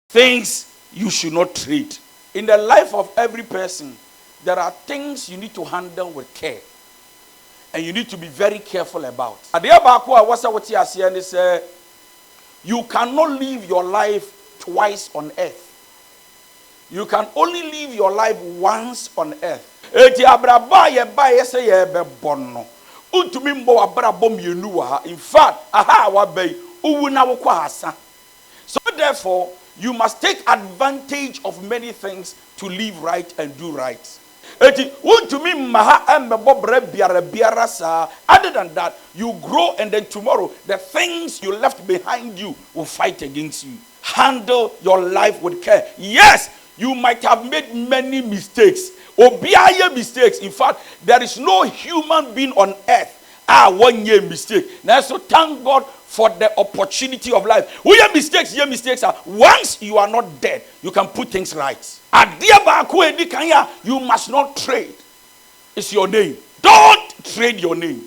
Things you should not trade. In the life of every person, there are things you need to handle with care. And you need to be very careful about. You cannot live your life twice on earth. You can only live your life once on earth. In fact, so therefore, you must take advantage of many things to live right and do right. Other than that, you grow, and then tomorrow the things you left behind you will fight against you. Handle your life with care. Yes, you might have made many mistakes. Obiaye mistakes. In fact, there is no human being on earth 1 year mistake. Now, so thank God for the opportunity of life. Your mistakes are once you are not dead, you can put things right. You must not trade. It's your name. Don't trade your name.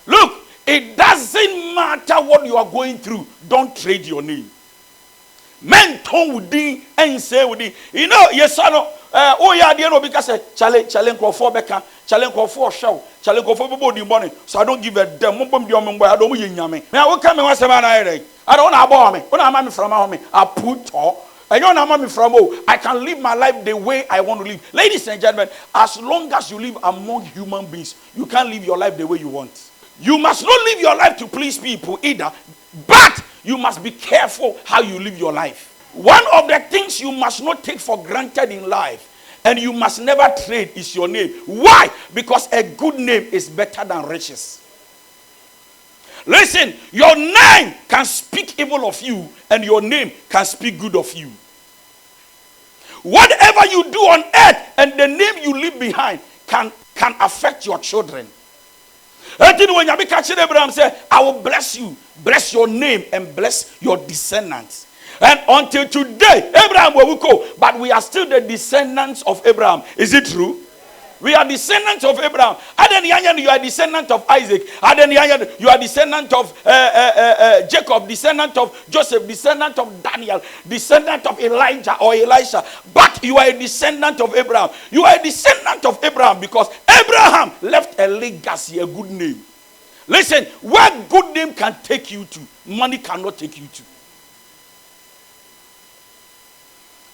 Look, it doesn't matter what you are going through. Don't trade your name. Men ton wudi and say wudi. You know, yes, I know. Oh yeah, you know, because challenge for beka, challenge for show, challenge for body money. So I don't give a damn. I don't yame. Now what come and what's the man I don't know me. When I'm from home, I put all. I don't know from I can live my life the way I want to live. Ladies and gentlemen, as long as you live among human beings, you can't live your life the way you want. You must not live your life to please people either, but you must be careful how you live your life. One of the things you must not take for granted in life, and you must never trade, is your name. Why? Because a good name is better than riches. Listen, your name can speak evil of you, and your name can speak good of you. Whatever you do on earth and the name you leave behind can affect your children. And then when Abraham said, I will bless you, bless your name, and bless your descendants. And until today, Abraham will go, but we are still the descendants of Abraham. Is it true? We are descendants of Abraham. Aden you are descendant of Isaac. Aden you are descendant of Jacob, descendant of Joseph, descendant of Daniel, descendant of Elijah or Elisha. But you are a descendant of Abraham. You are a descendant of Abraham because Abraham left a legacy, a good name. Listen, where good name can take you to, money cannot take you to.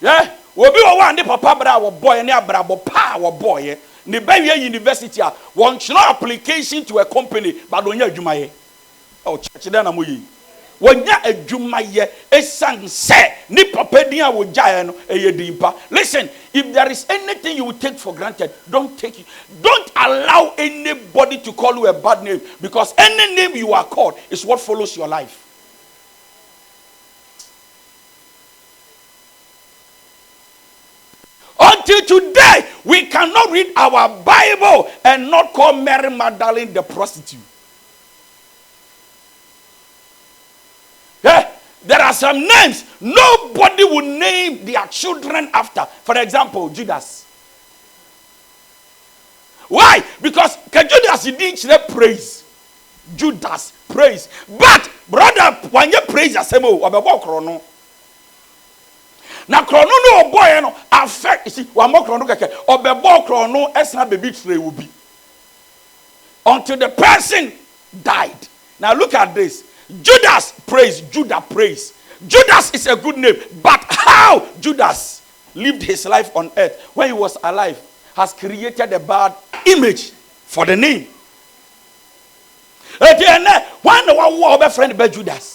Yeah? We be one day papa bra wo boy ne abrabo pa wo boy. Ne ba wi university a won chiro application to a company but onya adwumaye. Oh church da na moyi. Wonya adwumaye esan se ni papa din a wo jae no eye dimpa. Listen, if there is anything you will take for granted, don't take it. Don't allow anybody to call you a bad name, because any name you are called is what follows your life. Until today, we cannot read our Bible and not call Mary Magdalene the prostitute. Yeah? There are some names nobody will name their children after. For example, Judas. Why? Because Judas didn't praise. Judas praise. But brother, when you praise yourself, na krono no boy no affect, you see, one more krono keke obebo krono esna baby tray will be until the person died. Now look at this. Judas praise, Judah praise. Judas is a good name, but how Judas lived his life on earth when he was alive has created a bad image for the name. When the one friend about Judas,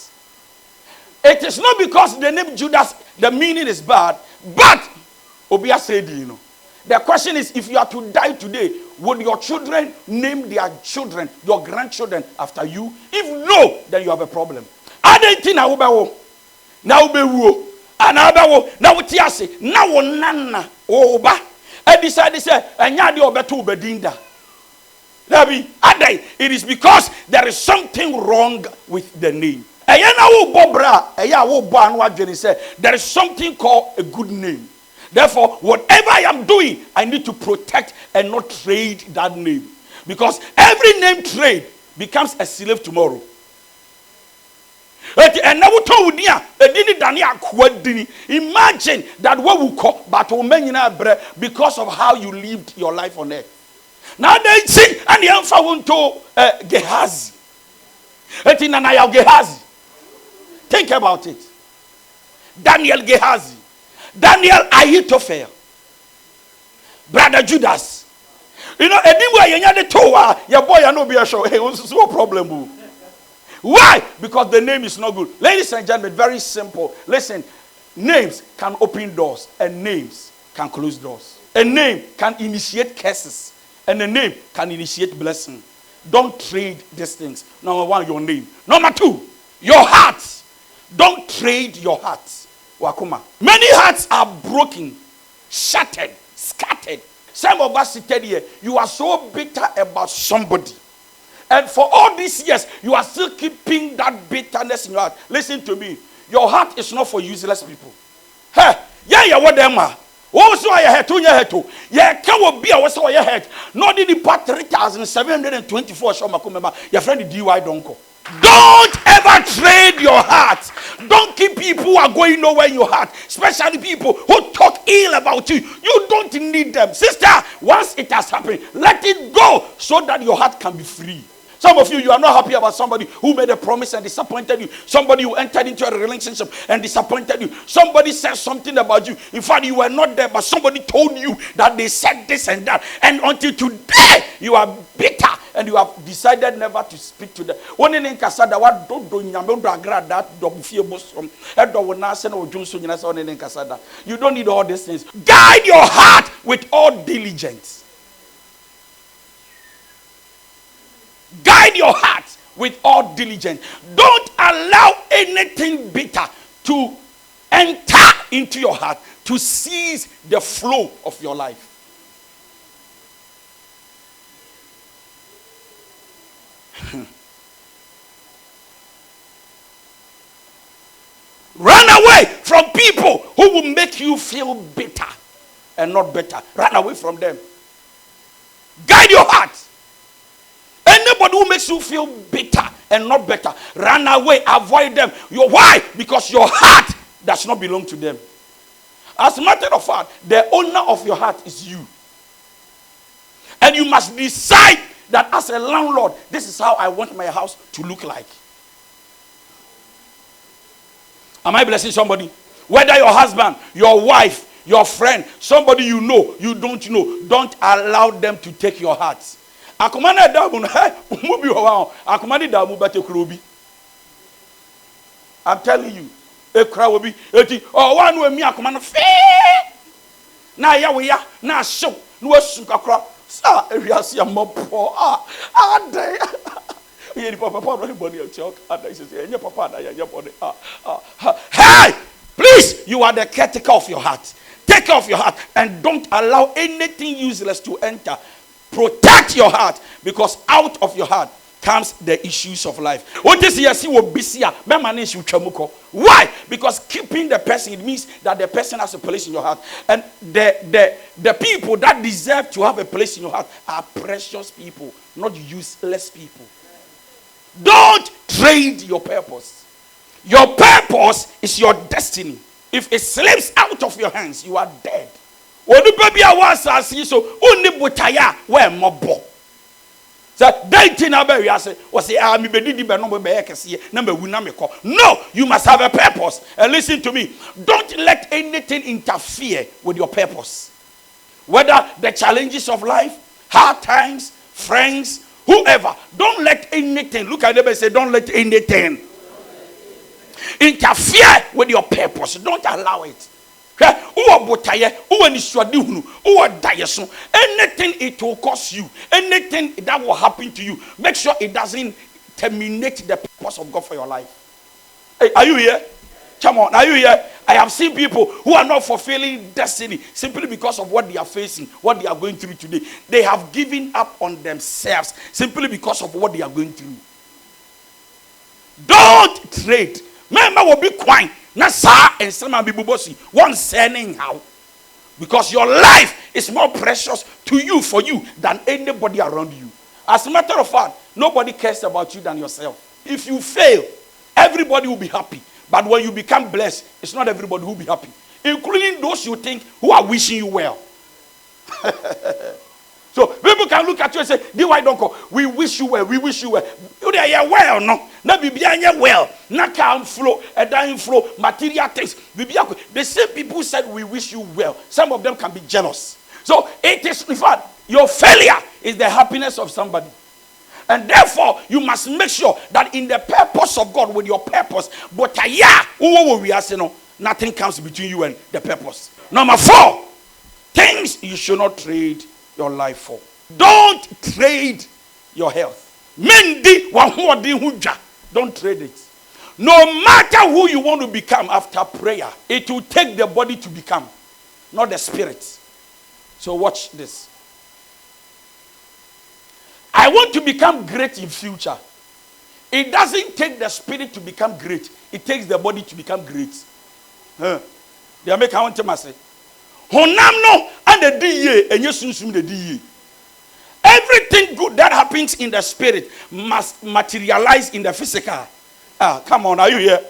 it is not because the name Judas, the meaning is bad, but Obia said, you know. The question is, if you are to die today, would your children name their children, your grandchildren, after you? If no, then you have a problem. I don't think I will be now be wo anabawo now tiase now nana oba I decided say anya de obeto obedinda. It is because there is something wrong with the name. There is something called a good name. Therefore, whatever I am doing, I need to protect and not trade that name. Because every name trade becomes a slave tomorrow. And now told you, didn't Daniel Quadini. Imagine that what we call, but because of how you lived your life on earth. Now they see, and the answer went to Gehazi. Gehazi. Think about it. Daniel Gehazi. Daniel Ahithophel. Brother Judas. You know, anyway, you need to your boy, I know be a show. Hey, what's no problem? Why? Because the name is not good. Ladies and gentlemen, very simple. Listen, names can open doors and names can close doors. A name can initiate curses and a name can initiate blessing. Don't trade these things. Number one, your name. Number two, your heart. Don't trade your heart. Wakuma. Many hearts are broken, shattered, scattered. Some of us seated here, you are so bitter about somebody. And for all these years, you are still keeping that bitterness in your heart. Listen to me. Your heart is not for useless people. Hey, yeah, what them are. What was your head to your head to? Yeah, can be a was your head. Not in the part 3,724 Shomakumema, your friend DY Donkoh. Don't ever trade your heart. Don't keep people who are going nowhere in your heart, especially people who talk ill about you. You don't need them. Sister, once it has happened, let it go so that your heart can be free. Some of you, you are not happy about somebody who made a promise and disappointed you. Somebody who entered into a relationship and disappointed you. Somebody said something about you. In fact, you were not there, but somebody told you that they said this and that. And until today, you are bitter and you have decided never to speak to them. You don't need all these things. Guide your heart with all diligence. Guide your heart with all diligence. Don't allow anything bitter to enter into your heart to seize the flow of your life. Run away from people who will make you feel bitter and not better. Run away from them. Guide your heart. Anybody who makes you feel bitter and not better, run away, avoid them. Why? Because your heart does not belong to them. As a matter of fact, the owner of your heart is you. And you must decide that as a landlord, this is how I want my house to look like. Am I blessing somebody? Whether your husband, your wife, your friend, somebody you know, you don't know, don't allow them to take your heart. Akumana damu mubi wa akumani damu bate kurobi. I'm telling you, ekra wobi eti one we mi akumana fe na ya we ya na show no asu kakra sa ewiase amopo dey ye di papa no body e talk ada say enye papa ada ya body hey, please, you are the caretaker of your heart. Take care of your heart and don't allow anything useless to enter. Protect your heart, because out of your heart comes the issues of life. What is yes, will be why? Because keeping the person, it means that the person has a place in your heart. And the people that deserve to have a place in your heart are precious people, not useless people. Don't trade your purpose. Your purpose is your destiny. If it slips out of your hands, you are dead. When the baby was asking, so only butaya where mobo. So dating was the army No, you must have a purpose. And listen to me. Don't let anything interfere with your purpose. Whether the challenges of life, hard times, friends, whoever. Don't let anything, look at them and say, don't let anything interfere with your purpose. Don't allow it. Anything it will cost you, anything that will happen to you, make sure it doesn't terminate the purpose of God for your life. Hey, are you here? Come on, are you here? I have seen people who are not fulfilling destiny simply because of what they are facing, what they are going through today. They have given up on themselves simply because of what they are going through. Don't trade. Remember, will be quiet. Nasa and some bibubosi one saying how, because your life is more precious to you for you than anybody around you. As a matter of fact, nobody cares about you than yourself. If you fail, everybody will be happy. But when you become blessed, it's not everybody who will be happy, including those you think who are wishing you well. So people can look at you and say, "D.Y. Donkoh, we wish you well, we wish you well." You are well, no? Na bibianya well, na calm flow, a dying flow, material things. The same people said we wish you well. Some of them can be jealous. So it is, in fact, your failure is the happiness of somebody. And therefore, you must make sure that in the purpose of God, with your purpose, but nothing comes between you and the purpose. Number 4, things you should not trade your life for. Don't trade your health. Don't trade it. No matter who you want to become after prayer, it will take the body to become, not the spirit. So watch this. I want to become great in future. It doesn't take the spirit to become great. It takes the body to become great. They are making one say. Honamno and the DA and you the DA. Everything good that happens in the spirit must materialize in the physical. Come on, are you here?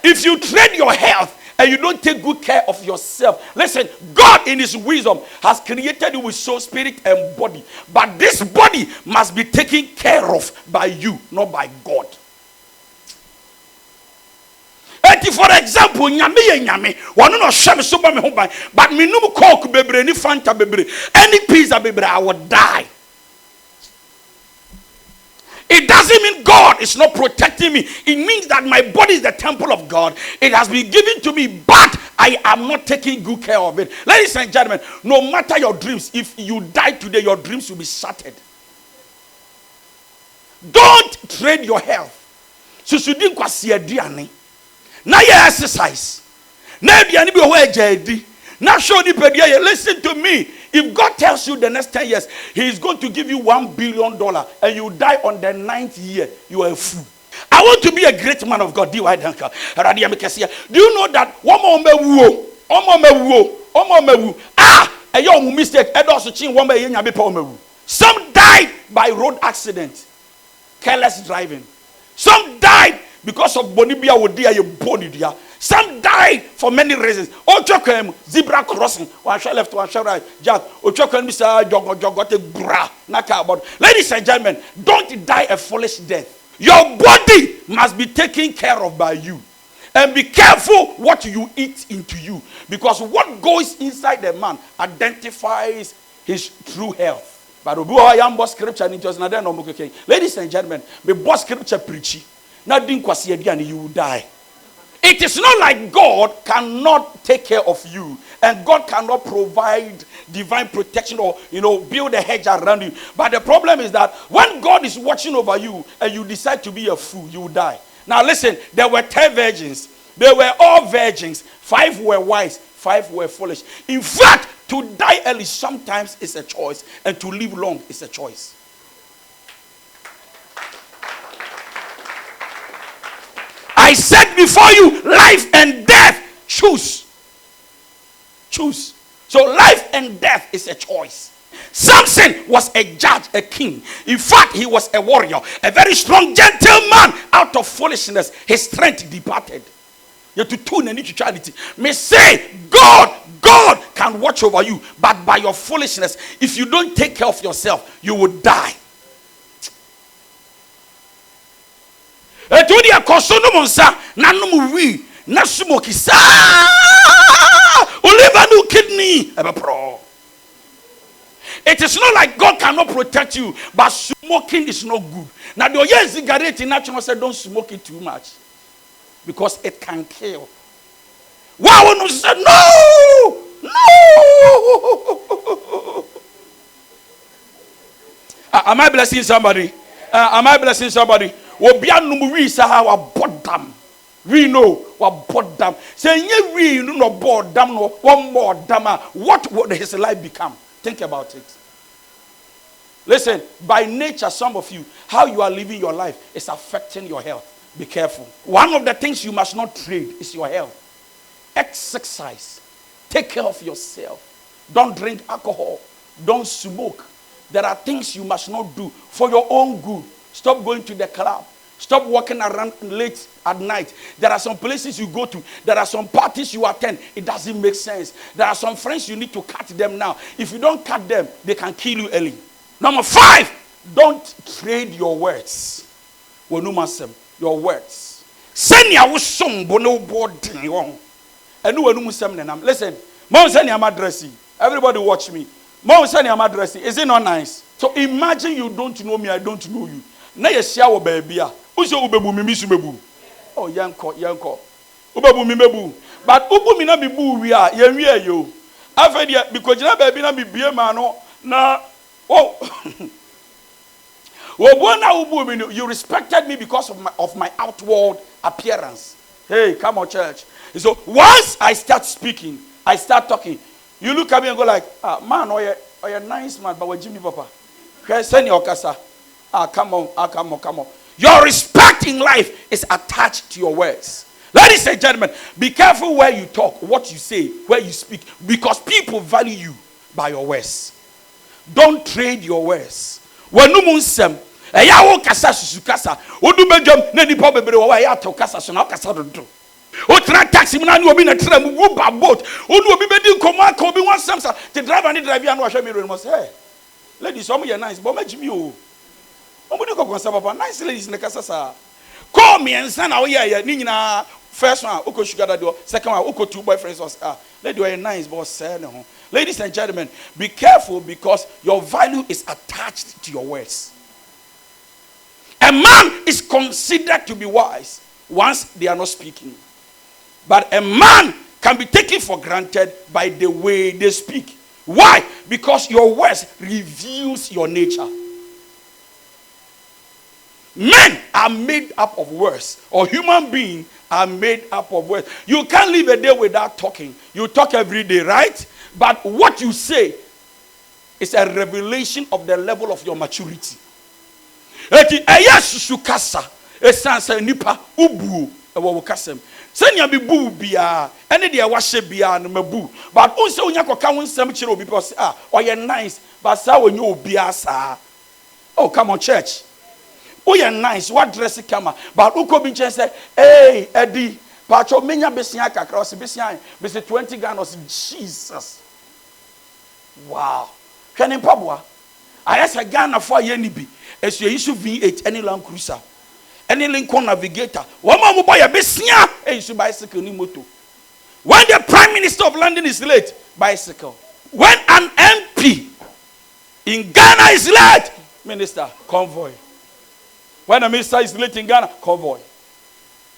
If you trade your health and you don't take good care of yourself, listen, God in his wisdom has created you with soul, spirit, and body. But this body must be taken care of by you, not by God. For example, nyame one no shame so ba me ho ban, but me num coke bebre ni fanta bebre, any pizza bebre, I would die. It doesn't mean God is not protecting me. It means that my body is the temple of God. It has been given to me, but I am not taking good care of it. Ladies and gentlemen, no matter your dreams, if you die today, your dreams will be shattered. Don't trade your health. So sudin kwasi aduane. Na ye exercise. Na aduane bi ho agyaadi. Na show ni pedua. Listen to me. If God tells you the next 10 years, he is going to give you $1 billion and you die on the 9th year, you are a fool. I want to be a great man of God. D.Y. Donkoh. Do you know that one more a young mistake. Some died by road accident, careless driving. Some died because of bonibia wodia ye bonidia. Some died for many reasons. Ochokem zebra crossing, one shall left, one shall right. Just Ochokem Mr. Jogote bra naka about. Ladies and gentlemen, don't die a foolish death. Your body must be taken care of by you. And be careful what you eat into you, because what goes inside the man identifies his true health. But I am boss scripture and just not no. Ladies and gentlemen, the boss scripture preachy. Not doing kwasi and you will die. It is not like God cannot take care of you and God cannot provide divine protection or build a hedge around you. But the problem is that when God is watching over you and you decide to be a fool, you will die. Now listen, there were 10 virgins. They were all virgins. 5 were wise, 5 were foolish. In fact, to die early sometimes is a choice, and to live long is a choice. I said before you, life and death, choose. Choose. So life and death is a choice. Samson was a judge, a king. In fact, he was a warrior, a very strong gentleman. Out of foolishness, his strength departed. You have to tune and neutrality. May say, God can watch over you, but by your foolishness, if you don't take care of yourself, you will die. Etudia kosono monsa nanumu wi na smoki sa oliver no kidney ebepro. It is not like God cannot protect you, but smoking is not good. Now the oye cigarette natural said don't smoke it too much because it can kill. Wow, no said no. Am I blessing somebody? Am I blessing somebody? We say our bottom. We know what bottom. Say we no bottom no one more dama. What would his life become? Think about it. Listen, by nature, some of you, how you are living your life is affecting your health. Be careful. One of the things you must not trade is your health. Exercise. Take care of yourself. Don't drink alcohol. Don't smoke. There are things you must not do for your own good. Stop going to the club. Stop walking around late at night. There are some places you go to. There are some parties you attend. It doesn't make sense. There are some friends you need to cut them now. If you don't cut them, they can kill you early. Number 5, don't trade your words. Your words. Send your song, bono board. Listen, Mom send your address. Everybody watch me. Mom send your address. Is it not nice? So imagine you don't know me, I don't know you. Na ye share wo baby a. Uso ubebu mi misu mebu. Oh yanko. Ubebu mi mebu. But ubu mi na mi bu wi a ye wi yo. Afa dia because na baby na mi bie ma no na oh. You respected me because of my outward appearance. Hey, come on, church. So once I start speaking, I start talking, you look at me and go like, man, oh you're nice man, but what Jimmy Papa? Send your casa. Come on. Your respect in life is attached to your words. Ladies and gentlemen, be careful where you talk, what you say, where you speak, because people value you by your words. Don't trade your words. When you munsem, eya wo kasa susu kasa, odu bedwam na nipa bebre wo ya to kasa so na kasa do. O tra taxi na ni obi na tra mu ba boat. Odu obi bedi nkomo aka obi wan samsa. The driver ni driver anu ahwe me must hey. Ladies, some you nice, but majimi o. Omo ko konsa papa, nice ladies na kasa sa. Call me and son na wo ya ni nyina first one uko sugar daddy, second one uko two boyfriends was lady were nice but say no. Ladies and gentlemen, be careful because your value is attached to your words. A man is considered to be wise once they are not speaking. But a man can be taken for granted by the way they speak. Why? Because your words reveals your nature. Men are made up of words, or human beings are made up of words. You can't live a day without talking. You talk every day, right? But what you say is a revelation of the level of your maturity. Nipa ubu ewo kasem. Senya bi bu bia ene de wahye bia no mabu. But unse onya koka wonsem kire obi pose oye nice but sa onye obi asa. Oh come on church. Oh you nice what dress kama but uko bi nchen say hey Eddie pacho menya besia kakra o besia be 20 Ghana Jesus. Wow. Hwene paboa. Ayesa Ghana for ye ni bi. Esu issue V8 any Land Cruiser. Any Lincoln Navigator. Wama mo boy besia issue bicycle ni moto. When the Prime Minister of London is late, bicycle. When an MP in Ghana is late, minister, convoy. When a minister is late in Ghana, convoy.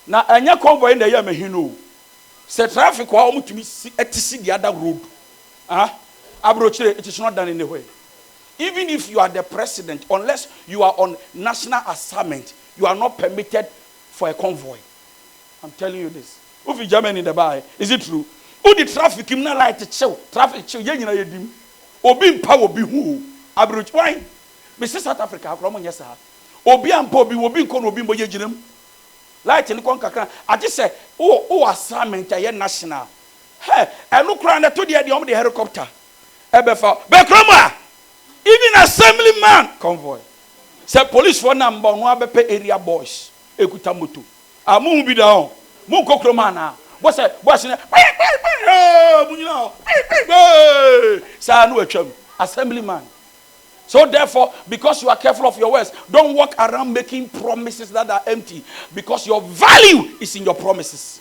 Now, anya convoy in the year mehino. Say traffic wa omu to me see the other road. Abrochire, it is not done in the way. Even if you are the president, unless you are on national assignment, you are not permitted for a convoy. I'm telling you this. If you Germany in the bar, is it true? Who the traffic him not like to chill? Traffic chill, yeah, you know, you dim. Obi power be who? Abroach, why? Mr. South Africa, from on yes, sir. Obi and Bobby will be con Obi Boyajim. Light in the conquer. I just say, oh, assignment, I national. Hey, I look around to the helicopter. Ebefa, Bekroma, even assemblyman convoy. Say police for number one bepe area boys. Ekutamutu. Amu be down. Mu kokromana. What's that? What's that? Assemblyman. So therefore, because you are careful of your words, don't walk around making promises that are empty. Because your value is in your promises.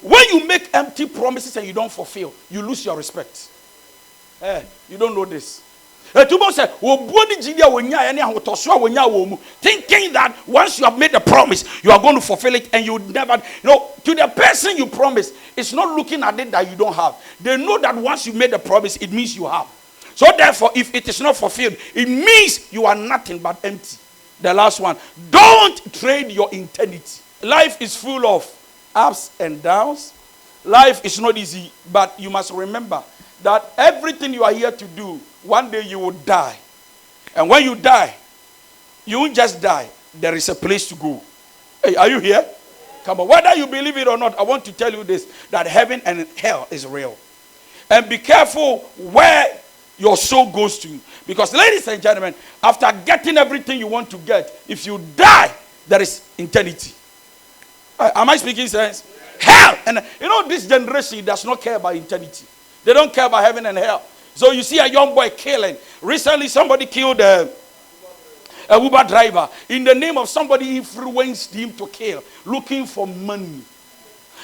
When you make empty promises and you don't fulfill, you lose your respect. You don't know this. Thinking that once you have made a promise, you are going to fulfill it, and you never, to the person you promise, it's not looking at it that you don't have. They know that once you made a promise, it means you have. So therefore, if it is not fulfilled, it means you are nothing but empty. The last one, don't trade your eternity. Life is full of ups and downs. Life is not easy, but you must remember that everything you are here to do, one day you will die. And when you die, you won't just die. There is a place to go. Hey, are you here? Come on. Whether you believe it or not, I want to tell you this, that heaven and hell is real. And be careful where your soul goes to. Because ladies and gentlemen, after getting everything you want to get, if you die, there is eternity. Am I speaking sense? Hell. And this generation does not care about eternity. They don't care about heaven and hell. So you see a young boy killing. Recently somebody killed a Uber driver in the name of somebody influenced him to kill, looking for money.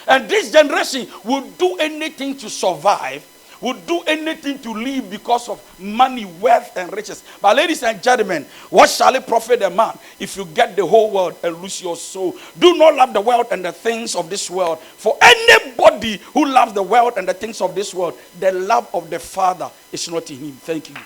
And this generation will do anything to survive, will do anything to live because of money, wealth, and riches. But ladies and gentlemen, what shall it profit a man if you get the whole world and lose your soul? Do not love the world and the things of this world. For anybody who loves the world and the things of this world, the love of the Father is not in him. Thank you.